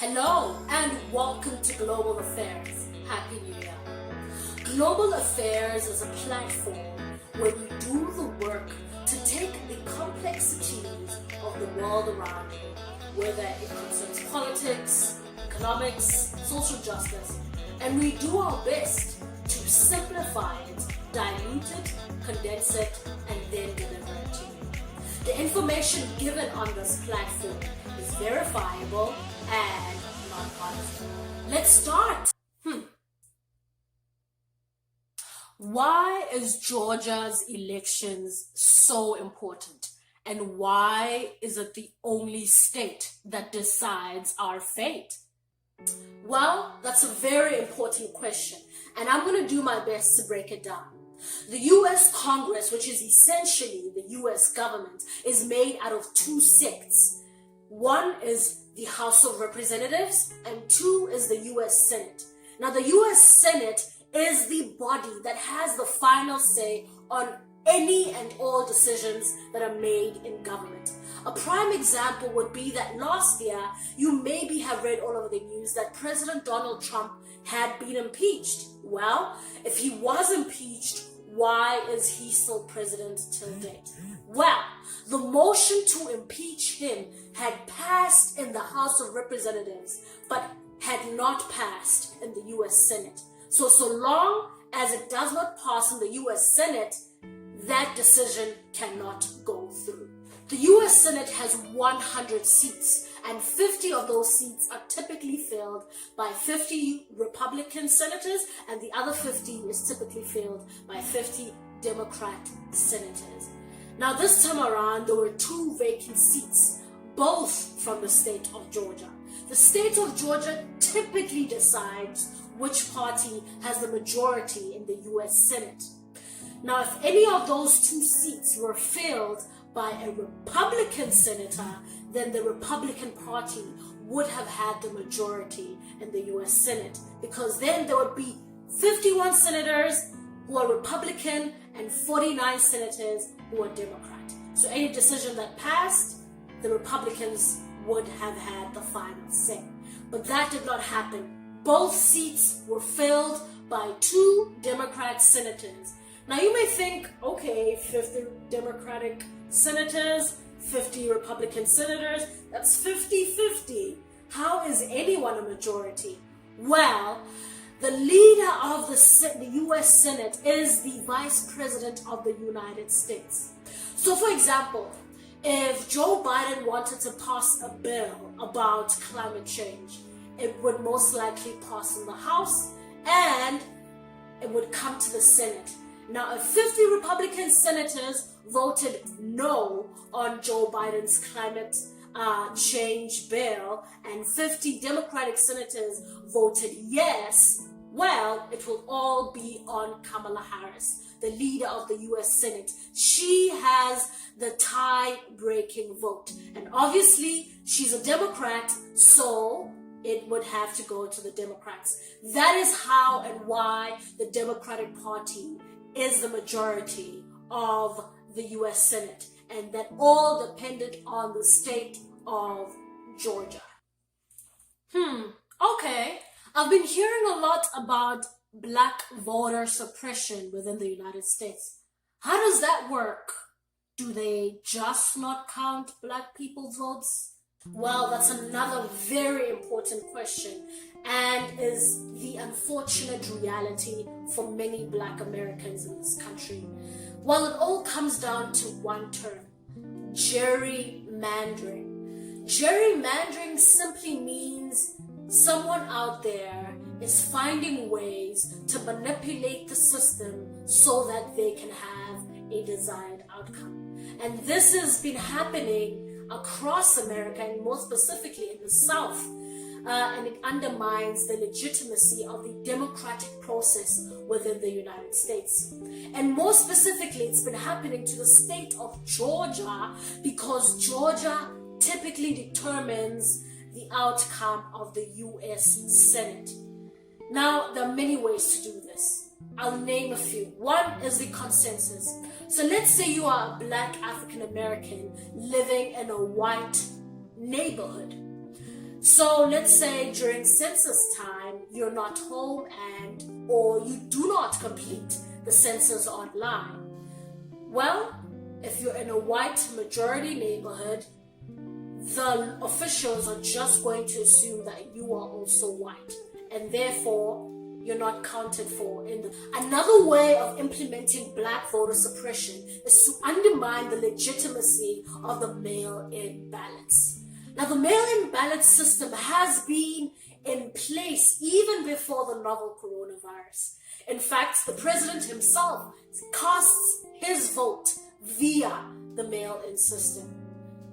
Hello and welcome to Global Affairs. Happy New Year. Global Affairs is a platform where we do the work to take the complexities of the world around you, whether it concerns politics, economics, social justice, and we do our best to simplify it, dilute it, condense it, and then deliver it to you. The information given on this platform is verifiable and non-partisan. Let's start. Why is Georgia's elections so important? And why is it the only state that decides our fate? Well, that's a very important question, and I'm going to do my best to break it down. The US Congress, which is essentially the US government, is made out of two sects. One is the House of Representatives, and two is the US Senate. Now, the US Senate is the body that has the final say on any and all decisions that are made in government. A prime example would be that last year, you maybe have read all over the news that President Donald Trump had been impeached. Well, if he was impeached, why is he still president till date? Well, the motion to impeach him had passed in the House of Representatives, but had not passed in the US Senate. So long as it does not pass in the US Senate, that decision cannot go through. The US Senate has 100 seats, and 50 of those seats are typically filled by 50 Republican senators, and the other 50 is typically filled by 50 Democrat senators. Now, this time around, there were two vacant seats, both from the state of Georgia. The state of Georgia typically decides which party has the majority in the US Senate. Now, if any of those two seats were filled by a Republican senator, then the Republican Party would have had the majority in the US Senate, because then there would be 51 senators who are Republican and 49 senators who are Democrat. So any decision that passed, the Republicans would have had the final say. But that did not happen. Both seats were filled by two Democrat senators. Now you may think, okay, 50 Democratic senators, 50 Republican senators, that's 50-50. How is anyone a majority? Well, the leader of the US Senate is the Vice President of the United States. So for example, if Joe Biden wanted to pass a bill about climate change, it would most likely pass in the House and it would come to the Senate. Now, if 50 Republican senators voted no on Joe Biden's climate change bill and 50 Democratic senators voted yes, well, it will all be on Kamala Harris, the leader of the US Senate. She has the tie-breaking vote. And obviously, she's a Democrat, so it would have to go to the Democrats. That is how and why the Democratic Party is the majority of the US Senate, and that all depended on the state of Georgia. Okay. I've been hearing a lot about black voter suppression within the United States. How does that work? Do they just not count black people's votes? Well, that's another very important question, and is the unfortunate reality for many black Americans in this country. Well, it all comes down to one term: gerrymandering. Gerrymandering simply means someone out there is finding ways to manipulate the system so that they can have a desired outcome. And this has been happening across America, and more specifically in the South, and it undermines the legitimacy of the democratic process within the United States. And more specifically, it's been happening to the state of Georgia, because Georgia typically determines the outcome of the US Senate. Now, there are many ways to do this. I'll name a few. One is the consensus. So let's say you are a black African American living in a white neighborhood. So let's say during census time, you're not home or you do not complete the census online. Well, if you're in a white majority neighborhood, the officials are just going to assume that you are also white, and therefore you're not counted for in the... Another way of implementing black voter suppression is to undermine the legitimacy of the mail-in ballots. Now, the mail-in ballot system has been in place even before the novel coronavirus. In fact, the president himself casts his vote via the mail-in system.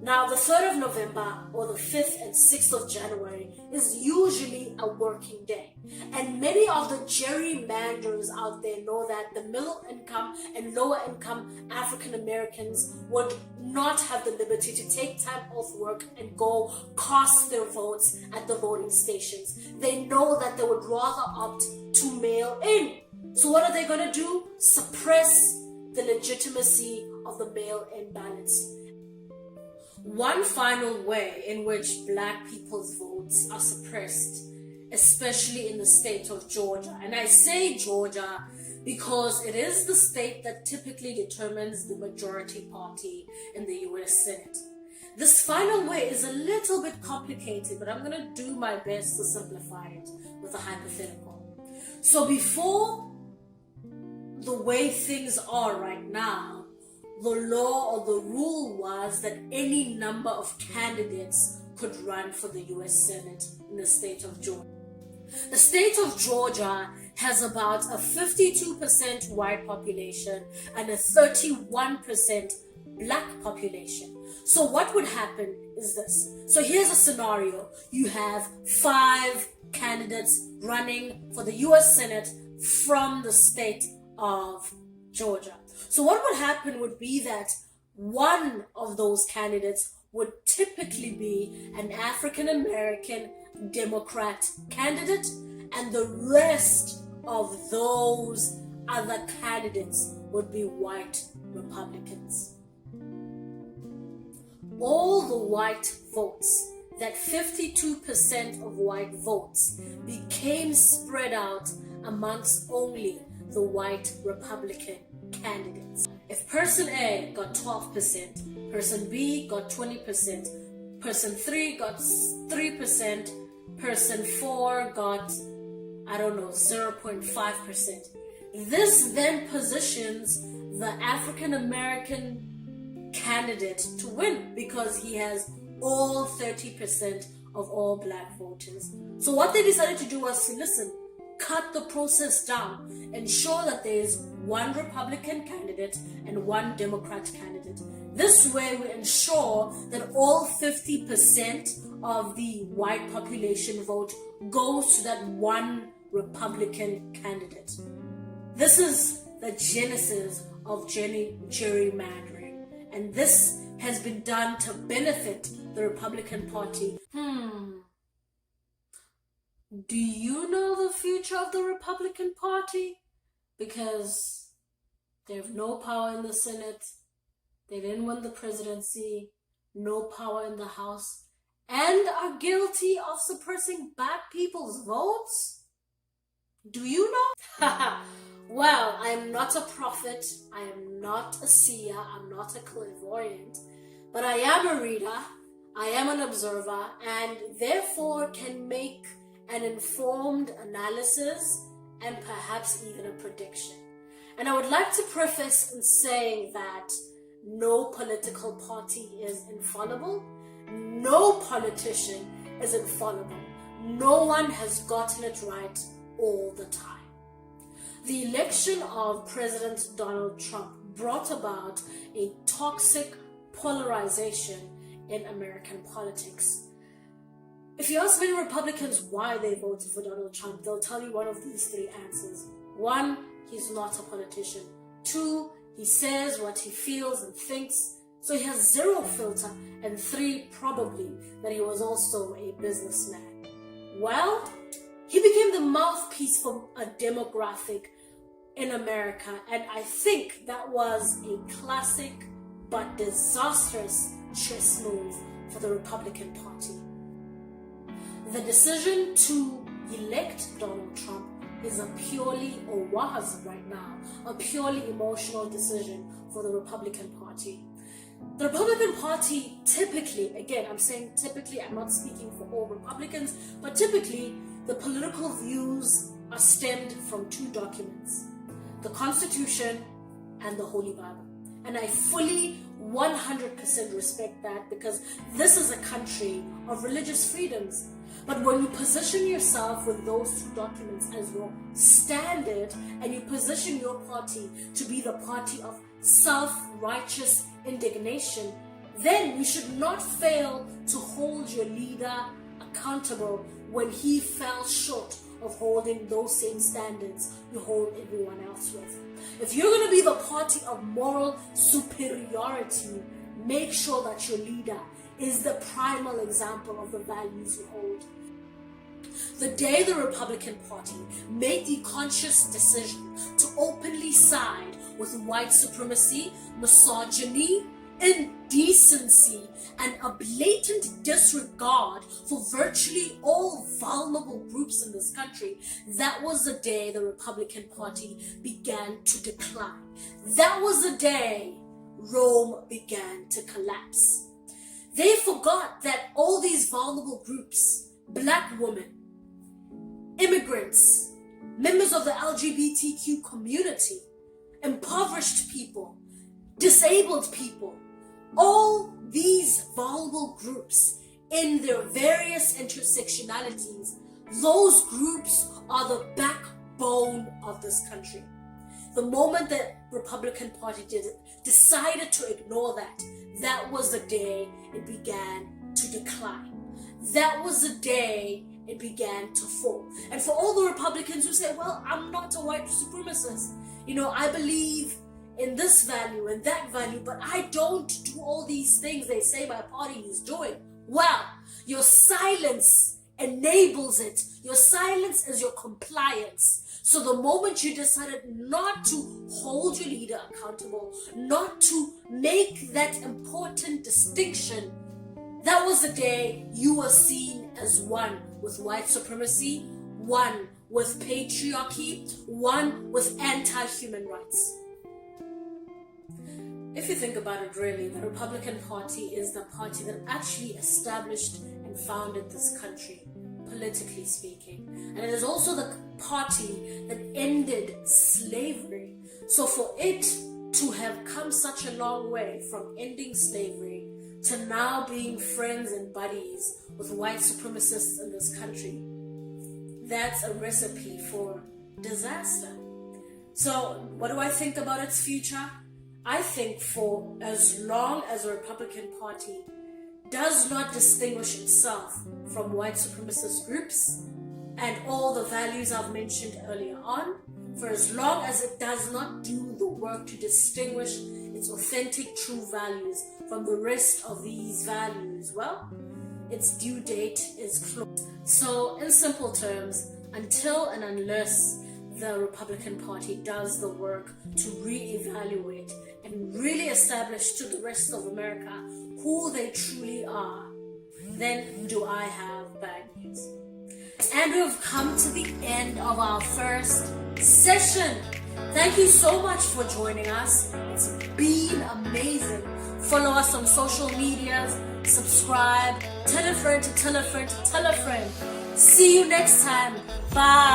Now, the 3rd of November or the 5th and 6th of January is usually a working day. And many of the gerrymanders out there know that the middle income and lower income African Americans would not have the liberty to take time off work and go cast their votes at the voting stations. They know that they would rather opt to mail in. So what are they going to do? Suppress the legitimacy of the mail-in ballots. One final way in which black people's votes are suppressed, especially in the state of Georgia. And I say Georgia because it is the state that typically determines the majority party in the US Senate. This final way is a little bit complicated, but I'm going to do my best to simplify it with a hypothetical. So before the way things are right now, the law or the rule was that any number of candidates could run for the US Senate in the state of Georgia. The state of Georgia has about a 52% white population and a 31% black population. So what would happen is this. So here's a scenario. You have 5 candidates running for the US Senate from the state of Georgia. So what would happen would be that one of those candidates would typically be an African American Democrat candidate, and the rest of those other candidates would be white Republicans. All the white votes, that 52% of white votes, became spread out amongst only the white Republican candidates. If person A got 12%, person B got 20%, person 3 got 3%, person 4 got, 0.5%. This then positions the African American candidate to win because he has all 30% of all black voters. So what they decided to do was to cut the process down, ensure that there is one Republican candidate and one Democrat candidate. This way we ensure that all 50% of the white population vote goes to that one Republican candidate. This is the genesis of gerrymandering, and this has been done to benefit the Republican Party. Do you know the future of the Republican Party? Because they have no power in the Senate, they didn't win the presidency, no power in the House, and are guilty of suppressing black people's votes? Do you know? Well, I am not a prophet, I am not a seer, I'm not a clairvoyant, but I am a reader, I am an observer, and therefore can make an informed analysis and perhaps even a prediction. And I would like to preface in saying that no political party is infallible, no politician is infallible, no one has gotten it right all the time. The election of President Donald Trump brought about a toxic polarization in American politics. If you ask many Republicans why they voted for Donald Trump, they'll tell you one of these 3 answers. 1, he's not a politician. 2, he says what he feels and thinks, so he has 0 filter. And 3, probably that he was also a businessman. Well, he became the mouthpiece for a demographic in America, and I think that was a classic but disastrous chess move for the Republican Party. The decision to elect Donald Trump is a purely, or was right now, a purely emotional decision for the Republican Party. The Republican Party typically, again, I'm saying typically, I'm not speaking for all Republicans, but typically the political views are stemmed from two documents, the Constitution and the Holy Bible. And I fully 100% respect that, because this is a country of religious freedoms. But when you position yourself with those two documents as your standard, and you position your party to be the party of self-righteous indignation, then you should not fail to hold your leader accountable when he fell short of holding those same standards you hold everyone else with. If you're going to be the party of moral superiority, make sure that your leader is the primal example of the values you hold. The day the Republican Party made the conscious decision to openly side with white supremacy, misogyny, indecency, and a blatant disregard for virtually all vulnerable groups in this country, that was the day the Republican Party began to decline. That was the day Rome began to collapse. They forgot that all these vulnerable groups, Black women, immigrants, members of the LGBTQ community, impoverished people, disabled people, all these vulnerable groups in their various intersectionalities, those groups are the backbone of this country. The moment the Republican Party decided to ignore that, that was the day it began to decline. That was the day it began to fall. And for all the Republicans who say, well, I'm not a white supremacist, I believe in this value and that value, but I don't do all these things they say my party is doing. Well, your silence enables it. Your silence is your compliance. So the moment you decided not to hold your leader accountable, not to make that important distinction, that was the day you were seen as one with white supremacy, one with patriarchy, one with anti-human rights. If you think about it really, the Republican Party is the party that actually established and founded this country, politically speaking. And it is also the party that ended slavery. So for it to have come such a long way from ending slavery to now being friends and buddies with white supremacists in this country, that's a recipe for disaster. So what do I think about its future? I think for as long as the Republican Party does not distinguish itself from white supremacist groups and all the values I've mentioned earlier on, for as long as it does not do the work to distinguish its authentic true values from the rest of these values, well, its due date is close. So in simple terms, until and unless the Republican Party does the work to reevaluate and really establish to the rest of America who they truly are, then do I have bad news. And we've come to the end of our first session. Thank you so much for joining us. It's been amazing. Follow us on social medias, subscribe, tell a friend to tell a friend to tell a friend. See you next time. Bye.